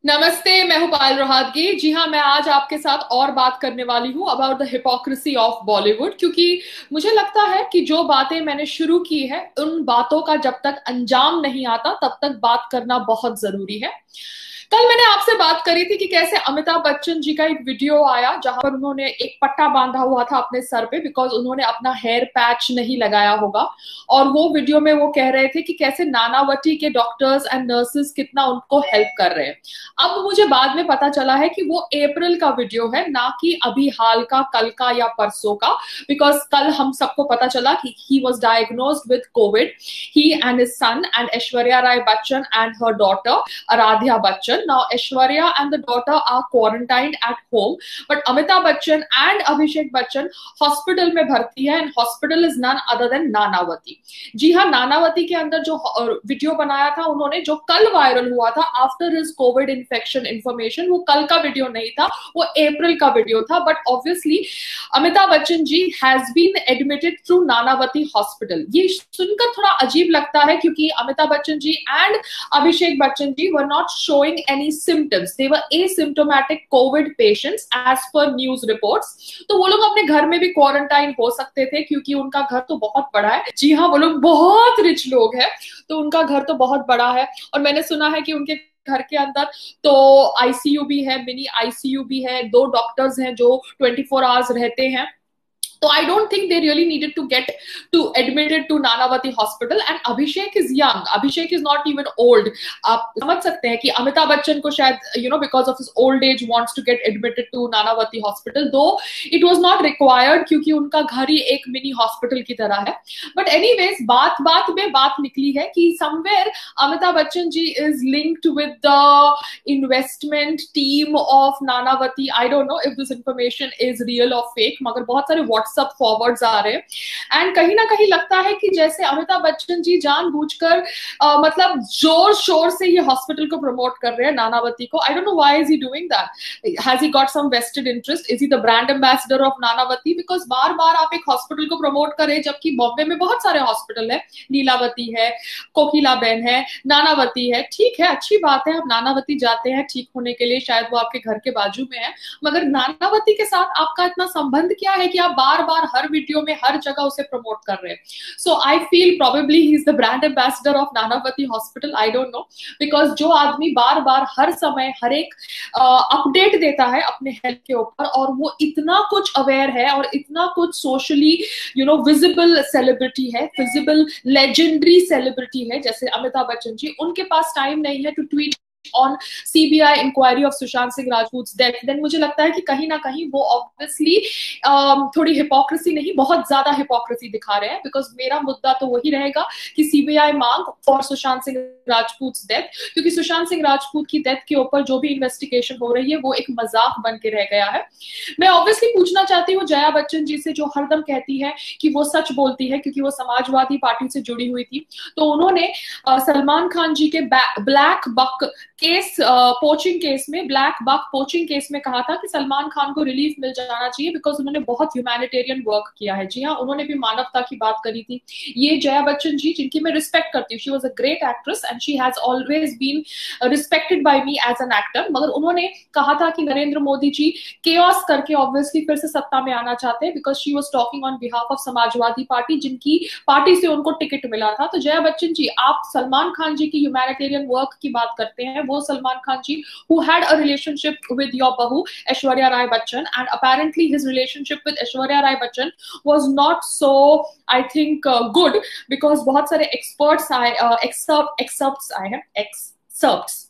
नमस्ते, मैं हूं पायल रोहतगी। जी हाँ, मैं आज आपके साथ और बात करने वाली हूँ about the hypocrisy of Bollywood, क्योंकि मुझे लगता है कि जो बातें मैंने शुरू की है उन बातों का जब तक अंजाम नहीं आता तब तक बात करना बहुत जरूरी है। कल मैंने आपसे बात करी थी कि कैसे अमिताभ बच्चन जी का एक वीडियो आया जहां पर उन्होंने एक पट्टा बांधा हुआ था अपने सर पे बिकॉज उन्होंने अपना हेयर पैच नहीं लगाया होगा। और वो वीडियो में वो कह रहे थे कि कैसे नानावती के डॉक्टर्स एंड नर्सेस कितना उनको हेल्प कर रहे हैं। अब मुझे बाद में पता चला है कि वो अप्रैल का वीडियो है, ना कि अभी हाल का, कल का या परसों का। बिकॉज कल हम सबको पता चला कि he was diagnosed with covid, he and his son and Aishwarya Rai Bachchan and her daughter Aradhya Bachchan. Now, Aishwarya and the daughter are quarantined at home, but Amitabh Bachchan and Abhishek Bachchan hospital में भर्ती है, and hospital is none other than Nanavati. जी हाँ, नानावती के अंदर जो video बनाया था उन्होंने, जो कल वायरल हुआ था after his Covid infection information, वो कल का वीडियो नहीं था, वो अप्रैल का वीडियो था। But obviously Amitabh Bachchan ji has been admitted through Nanavati hospital. ये सुनकर थोड़ा अजीब लगता है क्योंकि Amitabh Bachchan ji and Abhishek Bachchan ji were not showing any symptoms. They were asymptomatic COVID patients as per news reports. तो वो लोग अपने घर में भी क्वारंटाइन हो सकते थे क्योंकि उनका घर तो बहुत बड़ा है। जी हाँ, वो लोग बहुत रिच लोग हैं, तो उनका घर तो बहुत बड़ा है। और मैंने सुना है कि उनके घर के अंदर तो आईसीयू भी है, मिनी आईसीयू भी है, दो डॉक्टर्स हैं जो 24 आवर्स रहते हैं। तो I don't think they really needed to get to admitted to Nanavati hospital. And Abhishek is young. Abhishek is not even old. आप समझ सकते हैं कि अमिताभ बच्चन को शायद because of his old age wants to get admitted to Nanavati hospital, though it was not required क्योंकि उनका घर ही एक मिनी हॉस्पिटल की तरह है। But anyways, बात बात में बात निकली है कि somewhere Amitabh Bachchan ji is linked with the investment team of Nanavati. I don't know if this information is real or fake, मगर बहुत सारे व्हाट्सएप फॉरवर्ड्स आ रहे हैं। एंड कहीं ना कहीं लगता है कि जैसे अमिताभ बच्चन जी जानबूझकर मतलब जोर शोर से ये हॉस्पिटल को प्रमोट कर रहे हैं, नानावती को। I don't know why is he doing that. Has he got some vested interest? Is he the brand ambassador of Nanavati? Because बार बार आप एक हॉस्पिटल को प्रमोट करें जबकि बॉम्बे में बहुत सारे हॉस्पिटल है, लीलावती है, कोकिला बेन है, नानावती है। ठीक है, अच्छी बात है, आप नानावती जाते हैं ठीक होने के लिए, शायद वो आपके घर के बाजू में है, मगर नानावती के साथ आपका इतना संबंध क्या है कि आप बार बार हर वीडियो में हर जगह उसे प्रमोट कर रहे हैं? So I feel probably he is the brand ambassador of Nanavati hospital. I don't know, because जो आदमी बार बार हर समय हर एक अपडेट देता है अपने हेल्थ के ऊपर, और वो इतना कुछ अवेयर है और इतना कुछ सोशली विजिबल सेलिब्रिटी है, विजिबल लेजेंडरी सेलिब्रिटी है जैसे अमिताभ बच्चन जी, उनके पास टाइम नहीं है to tweet on CBI inquiry of Sushant Singh Rajput death. Then मुझे लगता है कि कहीं ना कहीं वो ऑब्वियसली थोड़ी हिपोक्रेसी नहीं, बहुत ज्यादा हिपोक्रेसी दिखा रहे हैं। बिकॉज मेरा मुद्दा तो वही रहेगा कि सीबीआई मांग फॉर सुशांत सिंह राजपूत डेथ, क्योंकि सुशांत सिंह राजपूत की डेथ के ऊपर जो भी इन्वेस्टिगेशन हो रही है वो एक मजाक बन के रह गया है। मैं ऑब्वियसली पूछना चाहती हूँ जया बच्चन जी से, जो हरदम कहती है कि वो सच बोलती है क्योंकि वो समाजवादी पार्टी से जुड़ी हुई थी। तो उन्होंने सलमान खान जी के black buck case, poaching case में, ब्लैक बक पोचिंग केस में कहा था कि सलमान खान को रिलीफ मिल जाना चाहिए बिकॉज उन्होंने बहुत ह्यूमैनिटेरियन वर्क किया है। जी हाँ, उन्होंने भी मानवता की बात करी थी। ये जया बच्चन जी, जिनकी मैं रिस्पेक्ट करती हूँ, she was a great actress and she has always been respected by me as an actor, मगर उन्होंने कहा था कि नरेंद्र मोदी जी केओस करके ऑब्वियसली फिर से सत्ता में आना चाहते हैं because she was talking on behalf of Samajwadi party, जिनकी पार्टी से उनको टिकट मिला था। तो जया बच्चन जी, आप सलमान खान जी की ह्यूमैनिटेरियन वर्क की बात करते हैं, वो सलमान खान जी who had a relationship with your bahu Aishwarya Rai Bachchan, and apparently his relationship with Aishwarya Rai Bachchan was not so, I think, good, because बहुत सारे experts आए, excerpts आए हैं, excerpts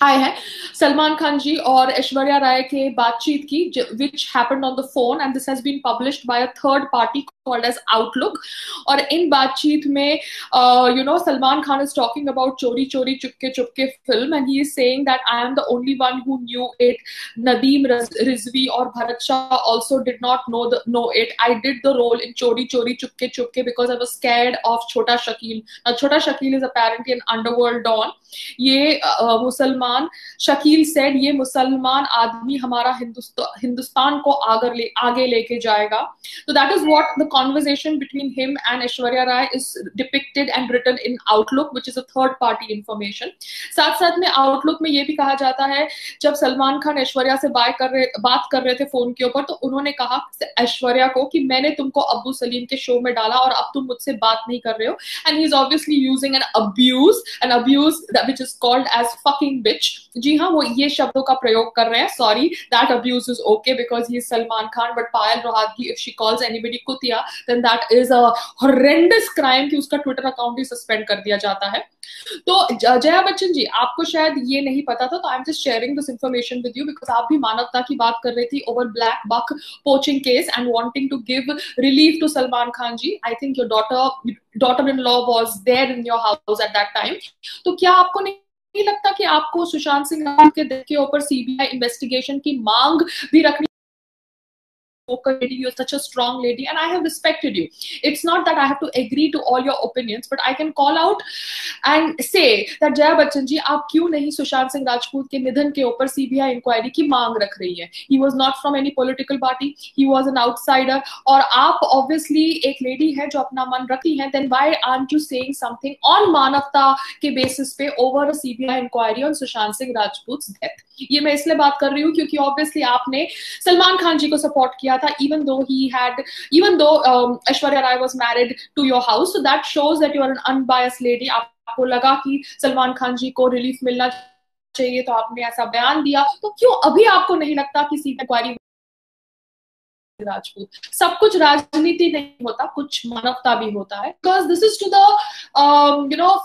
आए हैं सलमान खान जी और ऐश्वर्या राय के बातचीत की, which happened on the phone, and this has been published by a third party called as Outlook. और इन बातचीत में Salman Khan is talking about Chori Chori Chupke Chupke film, and he is saying that I am the only one who knew it, Nadeem Rizvi और Bharat Shah also did not know it, I did the role in Chori Chori Chupke Chupke because I was scared of Chhota Shakeel. Chhota Shakeel is apparently an underworld don. ये मुसलमान Shakeel said, ये मुसलमान आदमी हमारा हिंदुस्तान को आगे लेके जाएगा। तो that is what the conversation between him and Aishwarya Rai is depicted and written in Outlook, which is a third party information. साथ साथ में Outlook में ये भी कहा जाता है, जब सलमान खान ऐश्वर्या से बात कर रहे थे फोन के ऊपर, तो उन्होंने कहा ऐश्वर्या को कि मैंने तुमको अब्बू सलीम के शो में डाला और अब तुम मुझसे बात नहीं कर रहे हो. And he's obviously using an abuse which is called as fucking bitch. जी हाँ, वो ये शब्दों का प्रयोग कर रहे हैं. Sorry, that abuse is okay because he is Salman Khan, but Payal Rohadgi, if she calls anybody कुतिया, then that is a horrendous crime कि उसका ट्विटर अकाउंट ही सस्पेंड कर दिया जाता है. तो जया बच्चन जी, आपको शायद ये नहीं पता था, तो I am just sharing this information with you because आप भी मानवता की बात कर रही थी over black buck poaching case and wanting to give relief to Salman Khan ji. I think your daughter in law was there in your house at that time. तो क्या आपको नहीं लगता कि आपको सुशांत सिंह राजपूत के डेथ के ऊपर सीबीआई इन्वेस्टिगेशन की मांग भी रखनी? You're such a strong lady and I have respected you. It's not that I have to agree to all your opinions, but I can call out and say that Jaya Bachchan ji, आप क्यों नहीं सुशांत सिंह राजपूत के निधन के ऊपर CBI inquiry की मांग रख रही है? He was not from any political party, he was an outsider. और आप obviously एक lady है जो अपना मन रखती है, then why aren't you saying something on मानवता के basis पे over a CBI inquiry on Sushant Singh राजपूत's death? ये मैं इसलिए बात कर रही हूँ क्योंकि ऑब्वियसली आपने सलमान खान जी को सपोर्ट किया था, even though Aishwarya Rai was married to your house, so that shows that you are an unbiased lady. आपको लगा कि सलमान खान जी को रिलीफ मिलना चाहिए तो आपने ऐसा बयान दिया. तो क्यों अभी आपको नहीं लगता कि सीबीआई इंक्वायरी राजपूत? सब कुछ राजनीति नहीं होता, कुछ मानवता भी होता है. Because this is to the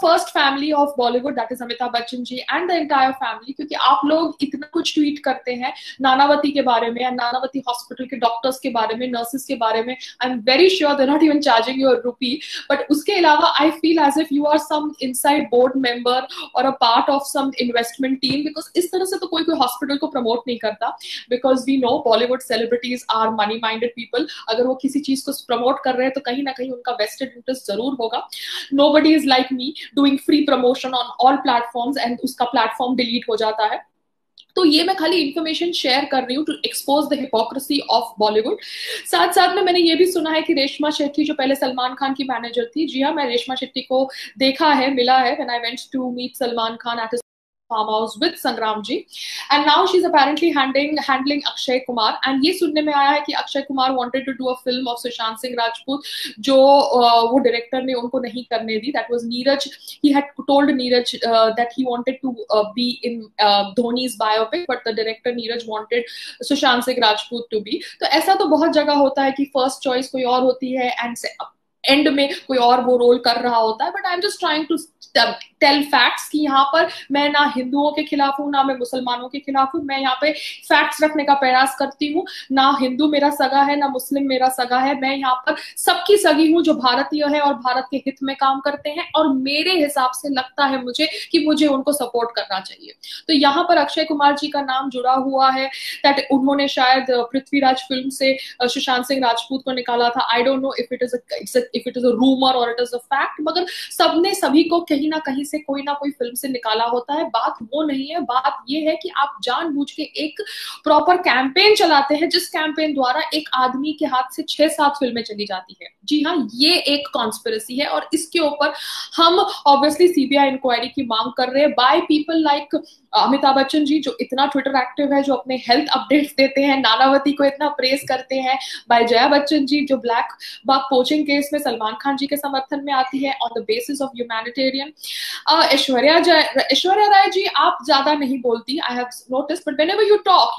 first family of Bollywood, that is Amitabh Bachchan ji and the entire family. क्योंकि आप लोग इतना कुछ ट्वीट करते हैं नानावती के बारे में, नानावती हॉस्पिटल के डॉक्टर्स के बारे में, नर्सेस के बारे में. I am very sure they not even charging you a rupee, but उसके अलावा I feel as if you are some inside board member और a part of some investment team. Because इस तरह से तो कोई हॉस्पिटल को प्रमोट नहीं करता. Because we know Bollywood celebrities are money minded people. अगर वो किसी चीज को प्रमोट कर रहे हैं तो कहीं ना कहीं उनका वेस्टेड इंटरेस्ट जरूर होगा. Nobody is like me doing free promotion on all platforms and उसका प्लेटफॉर्म डिलीट हो जाता है. तो ये मैं खाली इंफॉर्मेशन शेयर कर रही हूँ to expose the hypocrisy of Bollywood. साथ साथ में मैंने ये भी सुना है कि रेशमा शेट्टी जो पहले सलमान खान की मैनेजर थी, जी हाँ, मैं रेशमा शेट्टी को देखा है, मिला है when I went to meet Salman Khan at his farm house with Sangram ji, and now she's apparently handling Akshay Kumar. And ये सुनने में आया है कि Akshay Kumar wanted to do a film of Sushant Singh Rajput जो वो डायरेक्टर ने उनको नहीं करने दी. That was Neeraj. He had told Neeraj that he wanted to be in Dhoni's biopic, but the director Neeraj wanted Sushant Singh Rajput to be. तो ऐसा तो बहुत जगह होता है कि फर्स्ट चॉइस कोई और होती है एंड एंड में कोई और वो रोल कर रहा होता है. But I am just trying to tell facts कि यहाँ पर मैं ना हिंदुओं के खिलाफ हूँ ना मैं मुसलमानों के खिलाफ हूँ. मैं यहाँ पे फैक्ट्स रखने का प्रयास करती हूँ. ना हिंदू मेरा सगा है ना मुस्लिम मेरा सगा है. मैं यहाँ पर सबकी सगी हूँ जो भारतीय है और भारत के हित में काम करते हैं, और मेरे हिसाब से लगता है मुझे कि मुझे उनको सपोर्ट करना चाहिए. तो यहाँ पर अक्षय कुमार जी का नाम जुड़ा हुआ है. दैट उन्होंने शायद पृथ्वीराज फिल्म से सुशांत सिंह राजपूत को निकाला था. आई don't know if it is a rumour और इट इज अ फैक्ट, मगर सबने सभी को कहीं ना कहीं से कोई ना कोई फिल्म से निकाला होता है. बात वो नहीं है, बात ये है कि आप जानबूझ के एक प्रॉपर कैंपेन चलाते हैं जिस कैंपेन द्वारा एक आदमी के हाथ से 6-7 फिल्में चली जाती है. जी हाँ, ये एक कॉन्स्पिरेसी है और इसके ऊपर हम ऑब्वियसली सीबीआई इंक्वायरी की मांग कर रहे हैं by people like Amitabh Bachchan ji जो इतना ट्विटर एक्टिव है, जो अपने हेल्थ अपडेट्स देते हैं, नानावती को इतना प्रेज करते हैं, बाय जया बच्चन जी जो ब्लैक बक पोचिंग केस में सलमान खान जी के समर्थन में आती है on the basis of humanitarian. Aishwarya Rai ji आप ज्यादा नहीं बोलती, I have notice, but whenever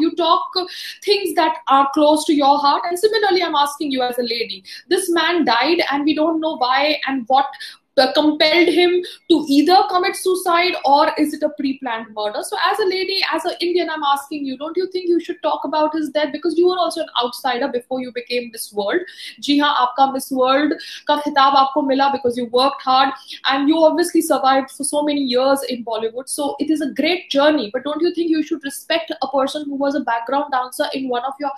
you talk things that are close to your heart. And similarly I'm asking you as a lady, this man died and we don't know why and what compelled him to either commit suicide or is it a pre-planned murder. So as a lady, as an Indian, I'm asking you, don't you think you should talk about his death, because you were also an outsider before you became Miss World. जी हाँ, आपका Miss World का खिताब आपको मिला because you worked hard and you obviously survived for so many years in Bollywood. So it is a great journey, but don't you think you should respect a person who was a background dancer in one of your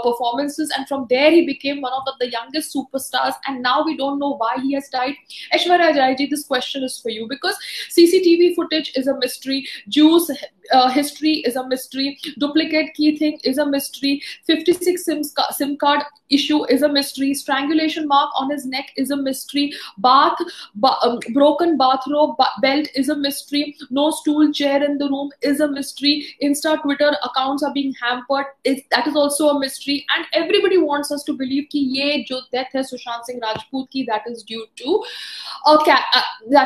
performances and from there he became one of the youngest superstars and now we don't know why he has died. Aishwarya Jai ji, this question is for you because CCTV footage is a mystery, Juice history is a mystery, duplicate key thing is a mystery, 56 SIM card issue is a mystery, strangulation mark on his neck is a mystery, broken bathrobe belt is a mystery, no stool chair in the room is a mystery, Insta Twitter accounts are being hampered, that is also a mystery, and everybody wants us to believe कि ये जो death है सुशांत सिंह राजपूत की, that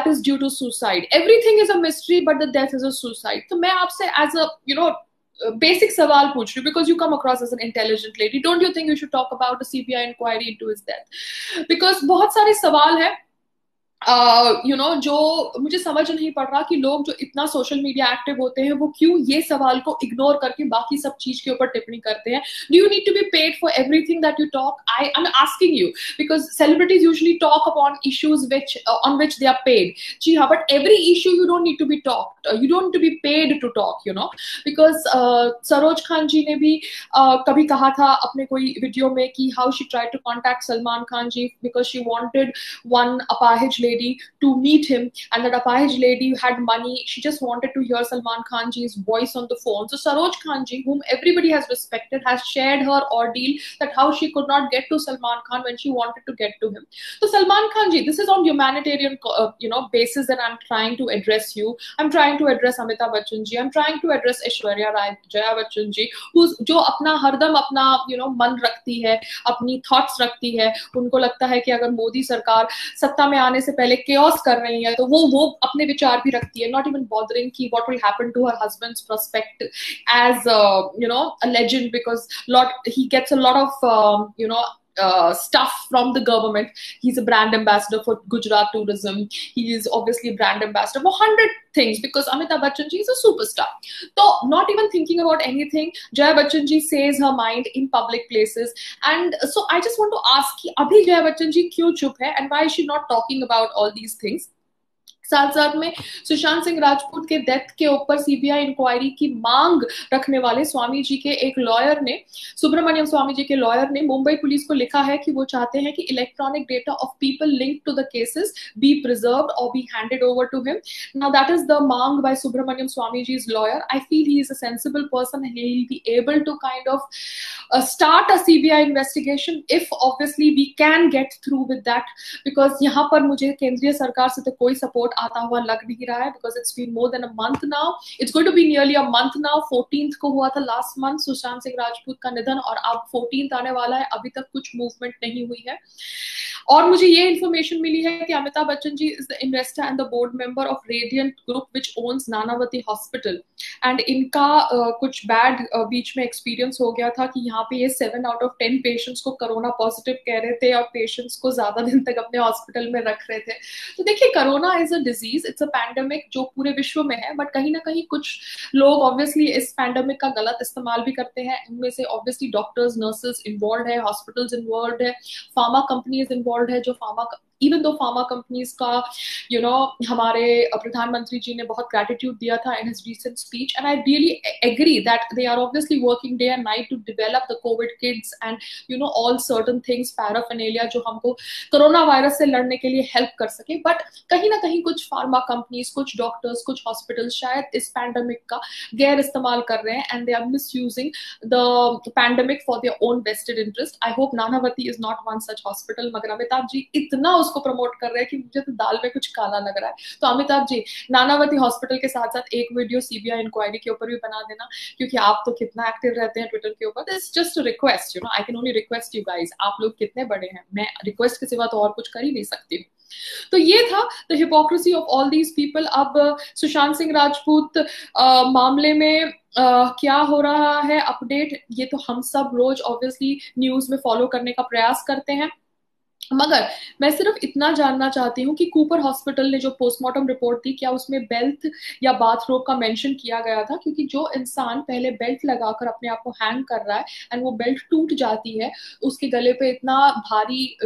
is due to suicide. Everything is a mystery, but the death is a suicide. तो मैं आपसे as a basic सवाल पूछ रही हूँ because you come across as an intelligent lady. Don't you think you should talk about a CBI inquiry into his death? Because बहुत सारे सवाल है जो मुझे समझ नहीं पड़ रहा कि लोग जो इतना सोशल मीडिया एक्टिव होते हैं वो क्यों ये सवाल को इग्नोर करके बाकी सब चीज के ऊपर टिप्पणी करते हैं. Do you need to be paid for everything that you talk? I am asking you because celebrities usually talk upon issues on which they are paid. जी हाँ, but every issue you don't need to be talked, you don't need to be paid to talk, because Saroj Khan ji ने भी कभी कहा था अपने कोई video में कि how she try to contact Salman Khan ji because she wanted one अपाहिज lady to meet him, and that Apahiz lady had money. She just wanted to hear Salman Khan ji's voice on the phone. So Saroj Khan ji, whom everybody has respected, has shared her ordeal that how she could not get to Salman Khan when she wanted to get to him. So Salman Khan ji, this is on humanitarian basis that I'm trying to address you. I'm trying to address Amitabh Bachchan ji. I'm trying to address Aishwarya Rai, Jaya Bachchan ji, who's जो अपना हरदम अपना मन रखती है, अपनी thoughts रखती है. उनको लगता है कि अगर मोदी सरकार सत्ता में आने से पहले chaos कर रही है तो वो अपने विचार भी रखती है, not even bothering कि what will happen to her husband's prospect as a legend, because he gets a lot of stuff from the government. He's a brand ambassador for Gujarat tourism. He is obviously a brand ambassador for 100 things because Amitabh Bachchan ji is a superstar. So not even thinking about anything, Jaya Bachchan ji says her mind in public places, and so I just want to ask कि अभी Jaya Bachchan ji क्यों चुप है and why is she not talking about all these things? साथ साथ में सुशांत सिंह राजपूत के death के ऊपर सीबीआई इंक्वायरी की मांग रखने वाले स्वामी जी के एक लॉयर ने, सुब्रमण्यम स्वामी जी के लॉयर ने मुंबई पुलिस को लिखा है कि वो चाहते हैं कि electronic data of people linked to the cases be preserved और be handed over to him. Now that is the मांग by Subramanian Swamy ji's lawyer. I feel he is a sensible person and he will be able to kind of start a CBI investigation if obviously we can get through with that, because यहाँ पर मुझे केंद्रीय सरकार से तो कोई support आता हुआ लग नहीं रहा है because it's been more than a month now. It's going to be nearly a month now. 14th को हुआ था last month सुशांत सिंह राजपूत का निधन और अब 14th आने वाला है, अभी तक कुछ मूवमेंट नहीं हुई है. और मुझे ये इन्फॉर्मेशन मिली है कि Amitabh Bachchan ji is the investor and the board member of Radiant group which owns Nanavati hospital, and इनका कुछ बैड बीच में एक्सपीरियंस हो गया था कि यहाँ पे ये 7 out of 10 पेशेंट्स को कोरोना पॉजिटिव कह रहे थे और पेशेंट्स को ज्यादा दिन तक अपने हॉस्पिटल में रख रहे थे. तो देखिए, corona is a disease, it's a pandemic जो पूरे विश्व में है, बट कहीं ना कहीं कुछ लोग ऑब्वियसली इस पैंडेमिक का गलत इस्तेमाल भी करते हैं. इनमें से ऑब्वियसली डॉक्टर्स, नर्सेज इन्वॉल्व है, हॉस्पिटल्स इन्वॉल्व है, फार्मा कंपनीज इन्वॉल्व है, जो इवन दो फार्मा कंपनीज का हमारे प्रधानमंत्री जी ने बहुत ग्रेटिट्यूड दिया था in his recent speech, and I really agree that they are obviously working day and night to develop the covid kits and all certain things, paraphernalia, जो हमको corona virus से लड़ने के लिए हेल्प कर सके. बट कहीं ना कहीं कुछ फार्मा कंपनीज, कुछ डॉक्टर्स, कुछ हॉस्पिटल्स शायद इस पैंडेमिक का गैर इस्तेमाल कर रहे हैं and they are misusing the pandemic for their own vested interest. I hope Nanavati is not one such hospital, मगर अमिताभ जी इतना उसको प्रमोट कर रहे हैं कि मुझे तो दाल में कुछ काला लग रहा है. तो अमिताभ जी, नानावती हॉस्पिटल के साथ साथ एक वीडियो सीबीआई इंक्वायरी के ऊपर भी बना देना, क्योंकि आप तो कितना एक्टिव रहते हैं ट्विटर के ऊपर. This just a request, I can only request you guys. आप लोग कितने बड़े हैं, मैं रिक्वेस्ट के सिवा तो और कुछ कर ही नहीं सकती हूँ. तो ये था the hypocrisy of all these people. अब सुशांत सिंह राजपूत मामले में क्या हो रहा है अपडेट, ये तो हम सब रोज ऑब्वियसली न्यूज में फॉलो करने का प्रयास करते हैं, मगर मैं सिर्फ इतना जानना चाहती हूँ कि कूपर हॉस्पिटल ने जो पोस्टमार्टम रिपोर्ट दी, क्या उसमें बेल्ट या बाथरोब का मेंशन किया गया था? क्योंकि जो इंसान पहले बेल्ट लगाकर अपने आप को हैंग कर रहा है एंड वो बेल्ट टूट जाती है, उसके गले पे इतना भारी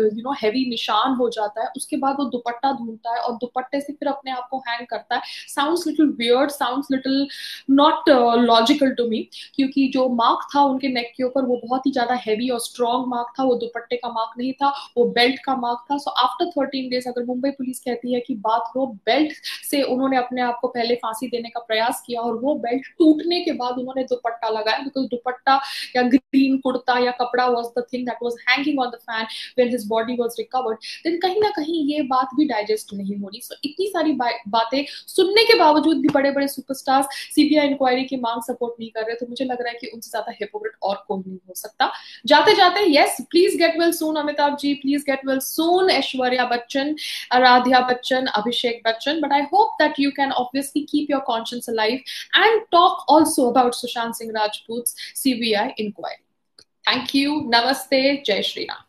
हैवी निशान हो जाता है, उसके बाद वो दुपट्टा ढूंढता है और दुपट्टे से फिर अपने आप को हैंग करता है. Sounds little weird, sounds little not logical to me, क्योंकि जो मार्क था उनके नेक के ऊपर वो बहुत ही ज्यादा हैवी और स्ट्रॉन्ग मार्क था, वो दुपट्टे का मार्क नहीं था, वो बेल्ट बेल्ट का मार्क था। सो आफ्टर 13 डेज अगर मुंबई पुलिस कहती है कि बाथरोब बेल्ट से उन्होंने अपने आप को पहले फांसी देने का प्रयास किया और वो बेल्ट टूटने के बाद उन्होंने दुपट्टा लगाया, बिकॉज दुपट्टा या ग्रीन कुर्ता या कपड़ा was the thing that was hanging on the fan when his body was recovered, then कहीं ना कहीं ये बात भी डाइजेस्ट नहीं हो रही। सो इतनी सारी बातें सुनने के बावजूद भी बड़े बड़े सुपरस्टार्स सीबीआई इंक्वायरी की मांग सपोर्ट नहीं कर रहे, तो मुझे लग रहा है कि उनसे ज्यादा हिपोक्रेट और कोई नहीं हो सकता। जाते जाते yes, please get well soon Amitabh ji, please get well soon Aishwarya Bachchan, Aaradhya Bachchan, Abhishek Bachchan, but I hope that you can obviously keep your conscience alive and talk also about Sushant Singh Rajput's CBI inquiry. Thank you. Namaste. Jai Shri Ram.